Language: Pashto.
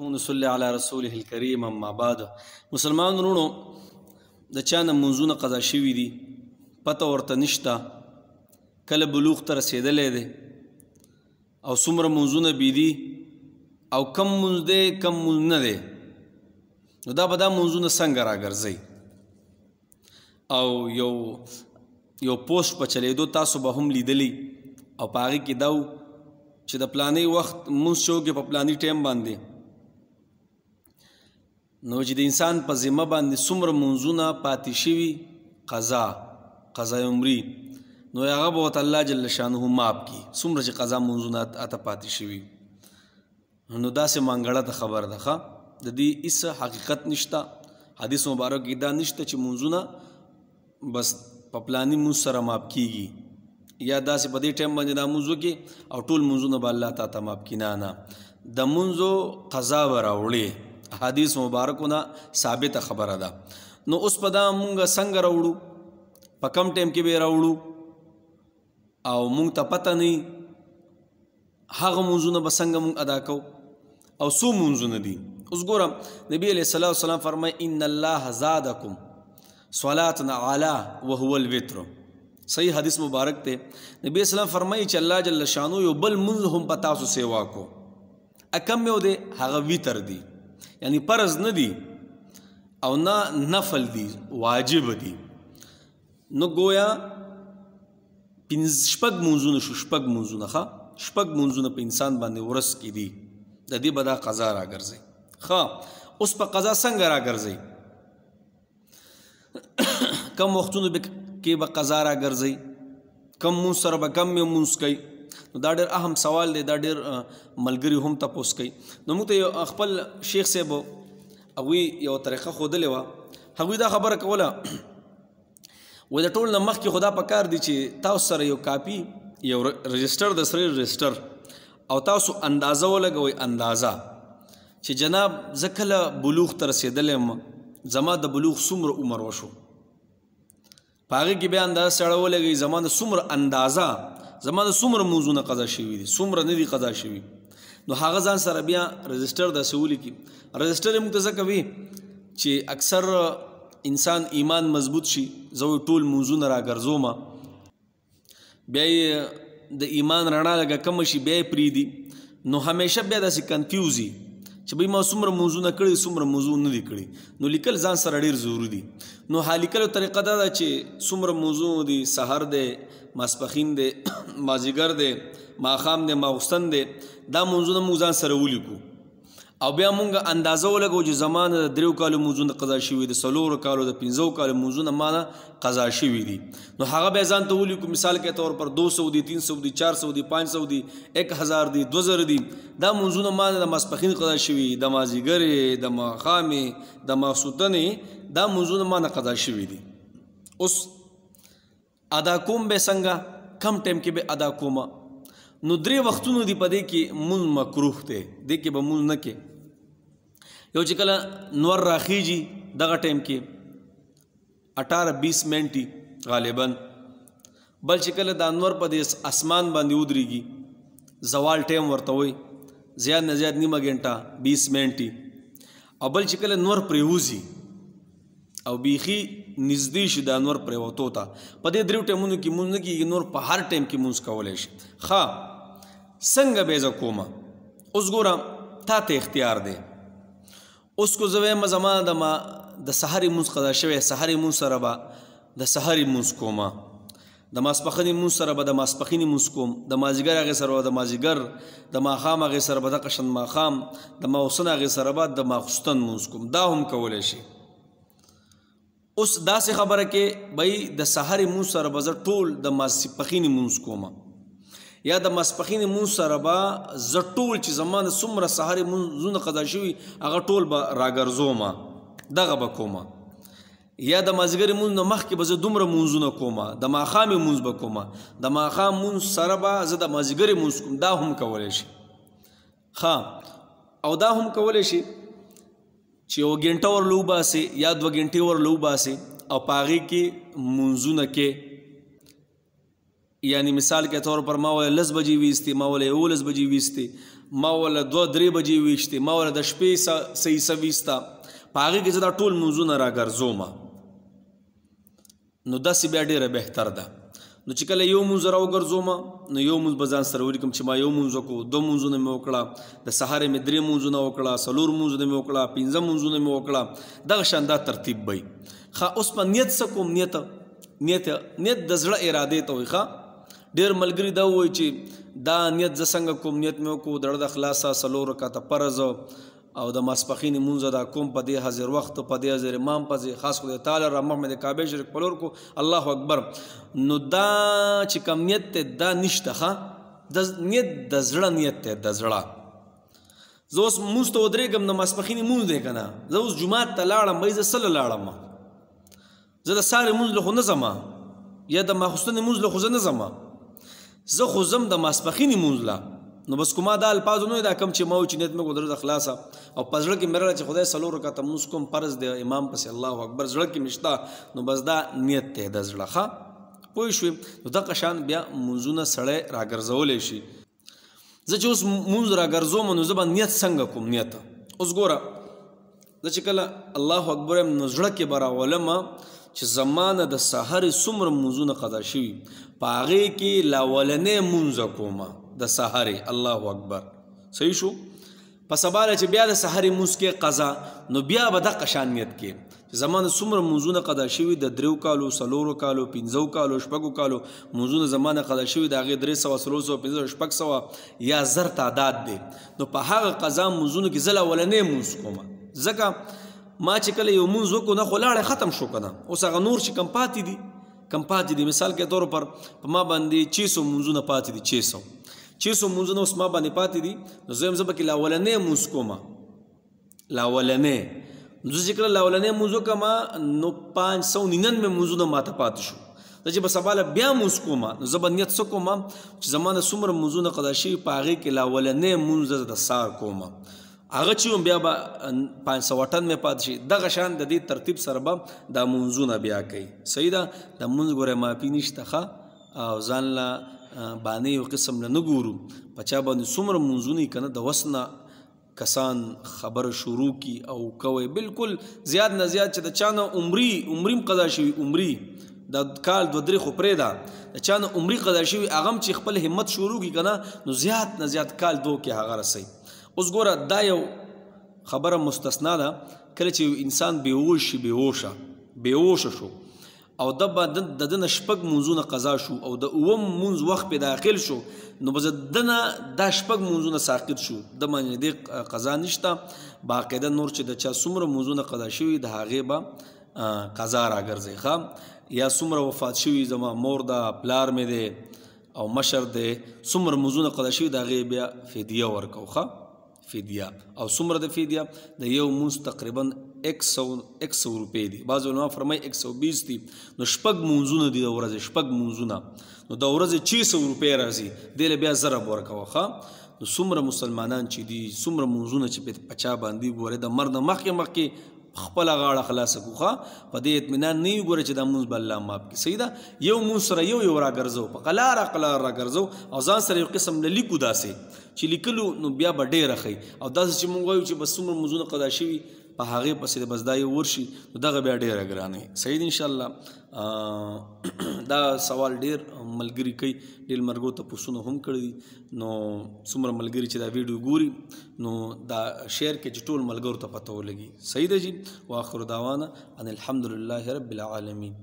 نصلي على رسوله الكريم اما بعد مسلمان ورونو د چانه منځونه قضا شوي دي پته ورته نشته کله بلوغ ته رسېدلی دی او څومره منځونه بي دي او کم منځ دی کم منځ نه دی نو دا به دا منځونه څنګه راګرځئ او یو پوسټ په چلېدو تاسو به هم لیدلی او په هغې کې دا و چې د پلانې وخت مونځ شوکې په پلاني ټایم باندې نو چې د انسان په ذمه باندې څومره منځونه پاتې شوي قضا عمري نو هغه به ورته الله جل شانه معاف کړي څومره چې قضا منځونه اته پاتې شوي نو داسې مانګړه خبر ده ښه د دې هېڅ حقیقت نشته حدیث مبارک کې دا نشته چې منځونه بس په پلاني مونځ سره معاف کېږي یا داسې په دې ټایم باندې دا مونځ وکړي او ټول منځونه به الله تعالی معاف کړي نه د منځو قضا به راوړي حدیث مبارکونه ثابته خبره ده نو اوس په دا مونږ څنګه راوړو په کم ټایم کې به راوړو او مونږ ته پته نه هغه منځونه به څنګه مونږ ادا کوو او څو منځونه دي اوس ګورم نبی علیه الصلاة والسلام فرمایي ان الله زادکم صلاة علی وهو الوتر صحیح حدیث مبارک ته نبی اسلام فرمایي چې الله جل شانو یو بل منځ هم په تاسو سیوا کو اکم یو دی هغه ویتر دی یعنی فرض نه دی او نه نفل دی واجب دی نو گویا شپږ منځونه شو شپږ منځونه ښه شپږ منځونه په انسان باندې ورځ کې دي د دې به دا قضا راګرځي ښه اوس په قضا څنګه راګرځي کم وختونو کې به قضا راګرځي کم مونځ سره به کم مونځ کوي نو دا ډېر اهم سوال دی دا ډېر ملګري هم تپوس کوي نو موږ ته خپل شیخ صاحب هغوی یو طریقه ښودلې وه هغوی دا خبره کوله وایي د ټول نه مخکې خو دا پکار دی چې تاسو سره یو کاپي یو رجسټر د سره رجسټر او تاسو اندازه ولګوئ اندازه چې جناب زه کله بلوغ ته رسېدلی یم زما د بلوغ څومره عمر وشو په هغې کې بیا اندازه سړی ولګوئ زما د څومره اندازه زما د څومره منځونه قضا شوي دي څومره نه دي قضا شوي نو هغه ځان سره بیا رجسټر داسې ولیکي رجسټر یې موږ ته ځکه وي چې اکثر انسان ایمان مضبوط شي زه ټول منځونه راګرځوم بیا یې د ایمان رڼا لږه کمه شي بیا یې پرېږدي نو همیشه بیا داسې کنفیوز وي چې بھئی ما څومره موضوعونه کړي څومره موضوع نه دي کړي نو لیکل ځان سره ډېر ضروري دي نو لیکلو طریقه دا ده چې څومره موضوع دي سحر دی ماسپښین دی مازدیګر دی ماښام دی ماخوستن دی دا موضوعونه موږ ځان سره ولیکو او بیا مونږ اندازه ولګو چې زما نه د 3 کالو منځونه قضا شوي دي 4 کالو د 15 کالو منځونه ما نه قضا شوي دي نو هغه بیا ځان ته ولیکو مثال کے طور پر 200 دي 300 دي 400 دي 500 دي 1000 دي 2000 دي دا منځونه ما نه د ماسپښین قضا شوي د مازدیګرې د ماښامې د ماخوستنې دا منځونه ما نه قضا شوي دي اوس ادا کوم به څنګه کم ټایم کې به ادا کوم نو 3 وختونو دي په دې کې مونځ مکروه دی دې کې به مونځ نه کې یو چې کله نور راخیږي دغه ټایم کې 18-20 منټي غالبا بل چې کله د انور په دې اسمان باندې ودرېږي زوال ټایم ورته وایي زیات نه زیات نیمه ګنټه 20 منټي او بل چې کله نور پرېوځي او بیخي نږدې شي د انور پرېوتو ته په دې 3 ټایمونو کې مونځ نه کېږي نور په هر ټایم کې مونځ کولی شي ښه څنګه به زه کومه اوس ګوره تا ته اختیار دی اوس کو زه وایم زما د سحرې مونځ قضا شوی سحرې مونځ سره به د سحرې مونځ کومه د ماسپښینې مونځ سره به د ماسپښینې مونځ کوم د مازدیګر هغې سره به د مازدیګر د ماښام هغې سره به د قشن ماښام د ماخوستن هغې سره به د ماخوستن مونځ کوم دا هم کولی شي اوس داسې خبره کې بھئی د سحرې مونځ سره به زه ټول د ماسپښینې مونځ کومه یا د ماسپښینې مونځ سره به زه ټول چې زما د څومره سحرې مونځونه قضا شوي هغه ټول به راګرځومه دغه به کومه یا د مازدیګرې مونځ نه مخکې به زه دومره مونځونه کومه د ماښامې مونځ به کومه د ماښام مونځ سره به زه د مازدیګرې مونځ کوم دا هم کولی شي ښه او دا هم کولی شي چې 1 ګنټه ورله وباسې یا 2 ګنټې ورله وباسې او په هغې کې مونځونه کې یعنی مثال کے طور پر ما ولې 10 بجې ویستې ما ولې 11 بجې ویستې ما ولا 2-3 بجې ویشتې، ما ولا د شپې څه حصه ویسته، په هغې کې زه دا ټول مونځونه راګرځوم. نو داسې بیا ډېره بهتر ده. نو چې کله یو مونځ راوګرځوم نو یو مونځ به ځان سره ولیکم چې ما یو مونځ وکړو، 2 مونځونه مې وکړه، د سهارې مې 3 مونځونه وکړه، 4 مونځونه مې وکړه، 5 مونځونه مې وکړه، دغه شان دا ترتیب به وي. اوس په نیت څه کوم؟ نیت د زړه ارادې ته وایي. ډېر ملګري دا وایي چې دا نیت زه څنګه کوم؟ نیت مې وکړو د زړه د خلاصه 4 رکعته فرض او د ماسپښین مونځ دا کوم په دې حاضر وخت په دې حاضر امام پسې خاص خدای تعالی را مخ مې د کعبې شریف په لور کو، الله اکبر. نو دا چې کوم نیت دی دا نشته. د نیت د زړه نیت دی، د زړه. زه اوس مونځ ته ودرېږم، د ماسپښین مونځ دی که نه، زه اوس جومات ته لاړم، وایي زه څه له لاړم؟ زه د سهارې مونځ له خو نه ځم یا د ماخوستنې مونځ له خو زه نه ځم، زه خو ځم د ماسپښین مونځ له. نو بس کومه دا الفاظ نه دا کم چې ما چې نیت مې کو د خلاصه او په زړه کې مې راغله چې خدای 4 رکعته مونځ کوم فرض دی امام پسې، الله اکبر، زړه کې مې شته، نو بس دا نیت دی د زړه. پوه شوې؟ نو دغه شان بیا مونځونه سړی راګرځولی شي. زه چې اوس مونځ راګرځوم نو زه به نیت څنګه کوم؟ نیت اوس ګوره، زه چې کله الله اکبر یم نو زړه کې به راولم چې زمانه د سحر څومره مونځونه قضا شوي، په هغې کې لاولنی مونځ کوم د سحر، الله اکبر. صحیح شو؟ په سبا چې بیا د سحر مونځ کې قضا، نو بیا به دغه شان نیت کې چې زمانه څومره مونځونه قضا شوي، د 3 کالو 4 کالو 5 کالو 6 کالو مونځونه زمانه قضا شوي، د هغې 300 400 500 600 یا 1000 تعداد دی. نو په هغه قضا مونځونو کې زه لاولنی مونځ کوم، ځکه ما چې کله یو مونځ وکړو نه خو لاړې ختم شو که نه، اوس هغه نور چې کم پاتې دي مثال کې طور پر په ما باندې 600 مونځونه پاتې دي، 600 مونځونه اوس ما باندې پاتې دي، نو زه یم زه پکې لاولنی مونځ کوم، لاولنی. نو زه چې کله لاولنی مونځ وکړم نو 599 مونځونه ماته پاتې شو. زه چې به سبا له بیا مونځ کوم نو زه به نیت څه کوم چې زما نه څومره مونځونه قضا شوي، په هغې کې لاولنی مونځ زه د سهار کوم، هغه چې بیا به 598 پاتې شي. دغه شان د دې ترتیب سره به دا مونځونه بیا کوي. صحیح ده؟ د مونځ ګوره معافي نشته او ځان له باندې یو قسم نه ګورو، په چا باندې څومره مونځونه یي که نه، د وس نه کسان خبره شروع کی او کوي بالکل زیات نه زیات چې د چا نه عمریم قضا شوي، عمري د کال 2-3 خو پرېږده، د چا نه عمري قضا شوي هغه هم چې خپل همت شروع کی که نه، نو زیات نه زیات کال 2 کې هغه رسوي. اوس ګوره دا یو خبره مستثنا ده، کله چې یو انسان بیهوشه شو او د ده نه 6 مونځونه قضا شو او د 9 مونځ وخت پې داخل شو، نو بس د نه دا 6 مونځونه ساقط شو، د باندې دې قضا نشته. باقاعده نور چې د چا څومره مونځونه قضا شوي د هغې به قضا راګرځي. یا څومره وفات شوي، زما مور ده، پلار مې دی او مشر دی، څومره مونځونه قضا شوي د هغې بیا فدیه ورکو. فدیه او څومره د فدیه د یو مونځ تقریبا 100 روپۍ دي، بعض علما فرمایي 120 دي. نو 6 مونځونه دي د ورځې، 6 مونځونه، نو د ورځې 600 روپۍ راځي، دې له بیا ضرب ورکوه. نو څومره مسلمانان چې دي، څومره مونځونه چې په چا باندې ګورې د مرګ نه مخکې خپله غاړه خلاصه کوه، په دې اطمینان نه وي ګوره چې دا مونځ به الله ماف کړي. صحیح ده؟ یو مونځ سره یو راګرځو، په قلاره راګرځو او ځان سره یو قسم له لیکو داسې چې لیکلو نو بیا به ډېره ښي، او داسې چې مونږ وایو چې بس څومره مونځونه قضا شوي په هغې پسې بس دا یو ورشي، نو دغه بیا ډېره ګرانه. صحیح ده؟ انشاءالله دا سوال ډېر ملګري کوي، ډېر ملګرو ته پوښتنه هم کړي دي. نو څومره ملګري چې دا ویډیو ګوري نو دا شیر کې چې ټول ملګرو ته پته ولګي. صحیح ده جي؟ واخر دعوانا ان الحمدلله رب العالمین.